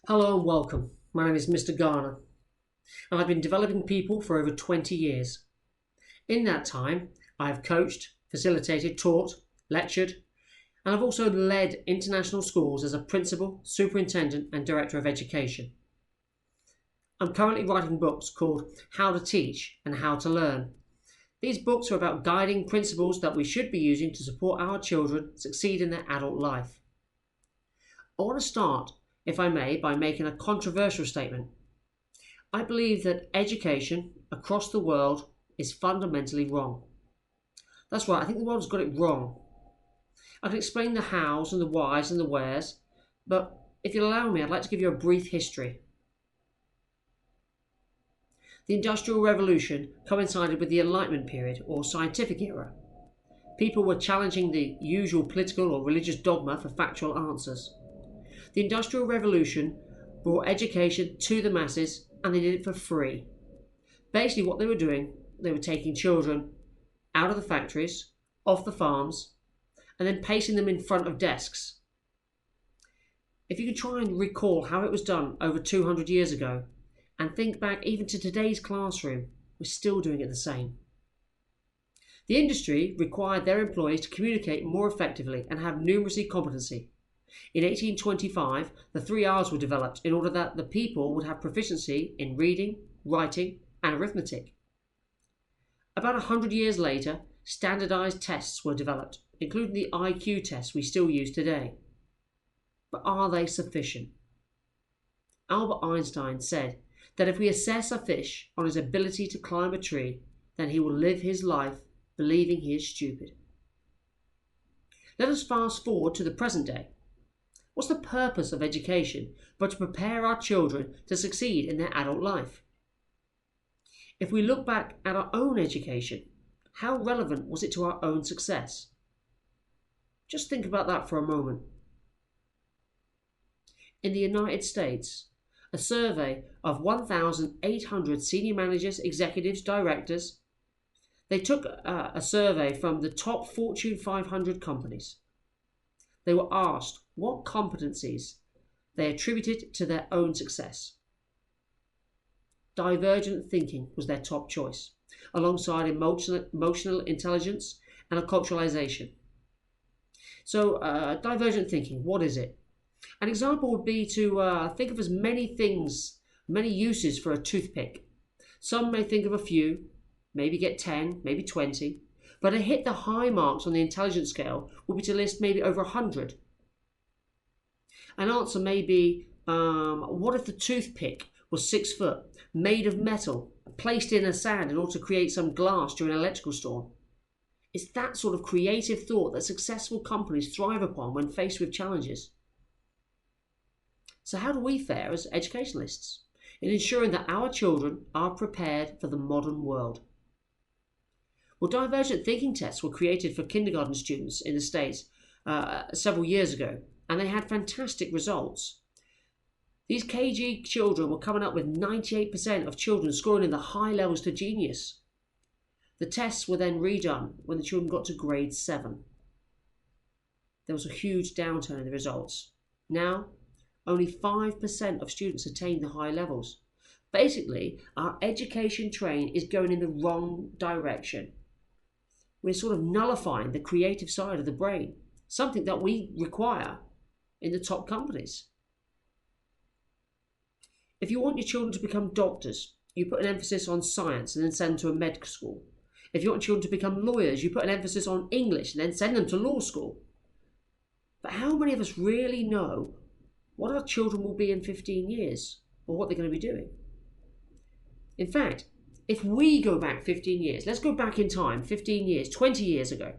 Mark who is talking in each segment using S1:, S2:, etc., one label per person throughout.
S1: Hello and welcome. My name is Mr. Garner, and I've been developing people for over 20 years. In that time, I have coached, facilitated, taught, lectured, and I've also led international schools as a principal, superintendent, and director of education. I'm currently writing books called How to Teach and How to Learn. These books are about guiding principles that we should be using to support our children succeed in their adult life. I want to start, if I may, by making a controversial statement. I believe that education across the world is fundamentally wrong. That's right, I think the world has got it wrong. I can explain the hows and the whys and the wheres, but if you'll allow me, I'd like to give you a brief history. The Industrial Revolution coincided with the Enlightenment period, or scientific era. People were challenging the usual political or religious dogma for factual answers. The Industrial Revolution brought education to the masses, and they did it for free. Basically what they were doing, they were taking children out of the factories, off the farms, and then placing them in front of desks. If you could try and recall how it was done over 200 years ago, and think back even to today's classroom, we're still doing it the same. The industry required their employees to communicate more effectively and have numeracy competency. In 1825, the 3 R's were developed in order that the people would have proficiency in reading, writing, and arithmetic. About 100 years later, standardized tests were developed, including the IQ test we still use today. But are they sufficient? Albert Einstein said that if we assess a fish on his ability to climb a tree, then he will live his life believing he is stupid. Let us fast forward to the present day. What's the purpose of education but to prepare our children to succeed in their adult life? If we look back at our own education, how relevant was it to our own success? Just think about that for a moment. In the United States, a survey of 1,800 senior managers, executives, directors, they took a survey from the top Fortune 500 companies. They were asked what competencies they attributed to their own success. Divergent thinking was their top choice, alongside emotional intelligence and acculturalization. So, divergent thinking, what is it? An example would be to think of as many things, many uses for a toothpick. Some may think of a few, maybe get 10, maybe 20, but to hit the high marks on the intelligence scale would be to list maybe over 100. An answer may be, what if the toothpick was 6 foot, made of metal, placed in a sand in order to create some glass during an electrical storm? It's that sort of creative thought that successful companies thrive upon when faced with challenges. So how do we fare as educationalists in ensuring that our children are prepared for the modern world? Well, divergent thinking tests were created for kindergarten students in the States several years ago, and they had fantastic results. These KG children were coming up with 98% of children scoring in the high levels to genius. The tests were then redone when the children got to grade 7. There was a huge downturn in the results. Now, only 5% of students attain the high levels. Basically, our education train is going in the wrong direction. We're sort of nullifying the creative side of the brain, something that we require in the top companies. If you want your children to become doctors, you put an emphasis on science and then send them to a medical school. If you want children to become lawyers, you put an emphasis on English and then send them to law school. But how many of us really know what our children will be in 15 years or what they're going to be doing? In fact, if we go back 15 years, let's go back in time, 15 years, 20 years ago.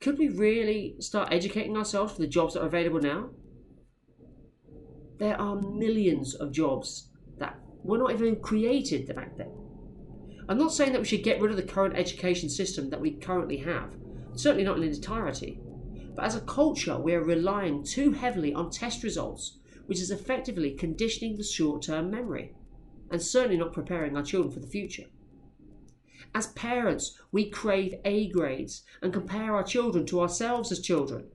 S1: Could we really start educating ourselves for the jobs that are available now? There are millions of jobs that were not even created back then. I'm not saying that we should get rid of the current education system that we currently have, certainly not in its entirety. But as a culture, we are relying too heavily on test results, which is effectively conditioning the short-term memory, and certainly not preparing our children for the future. As parents, we crave A grades and compare our children to ourselves as children.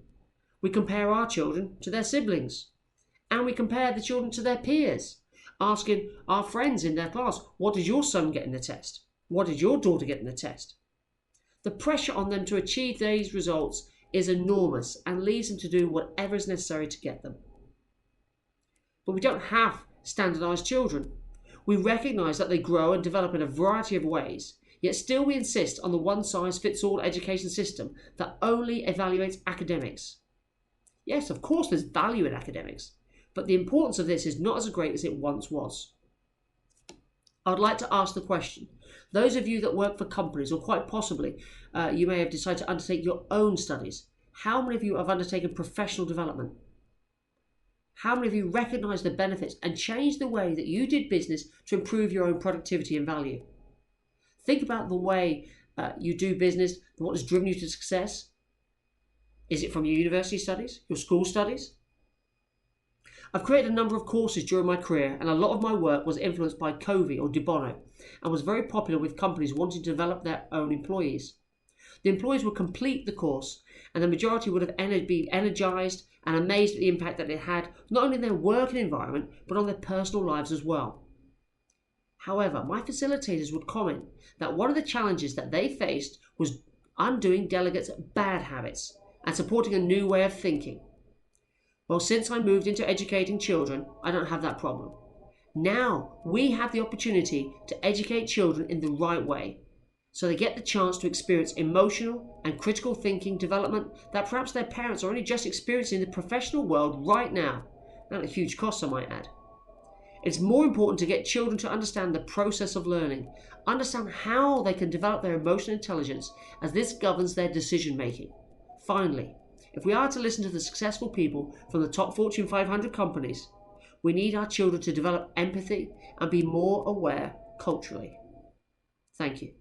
S1: We compare our children to their siblings, and we compare the children to their peers, asking our friends in their class, what did your son get in the test? What did your daughter get in the test? The pressure on them to achieve these results is enormous and leads them to do whatever is necessary to get them. But we don't have standardized children. We recognize that they grow and develop in a variety of ways, yet still we insist on the one-size-fits-all education system that only evaluates academics. Yes, of course there's value in academics, but the importance of this is not as great as it once was. I would like to ask the question, those of you that work for companies, or quite possibly you may have decided to undertake your own studies, how many of you have undertaken professional development? How many of you recognize the benefits and change the way that you did business to improve your own productivity and value? Think about the way you do business and what has driven you to success. Is it from your university studies, your school studies? I've created a number of courses during my career, and a lot of my work was influenced by Covey or De Bono and was very popular with companies wanting to develop their own employees. The employees would complete the course, and the majority would have been energized and amazed at the impact that it had not only in their working environment but on their personal lives as well. However, my facilitators would comment that one of the challenges that they faced was undoing delegates' bad habits and supporting a new way of thinking. Well, since I moved into educating children, I don't have that problem. Now we have the opportunity to educate children in the right way, so they get the chance to experience emotional and critical thinking development that perhaps their parents are only just experiencing in the professional world right now, and at a huge cost, I might add. It's more important to get children to understand the process of learning, understand how they can develop their emotional intelligence, as this governs their decision making. Finally, if we are to listen to the successful people from the top Fortune 500 companies, we need our children to develop empathy and be more aware culturally. Thank you.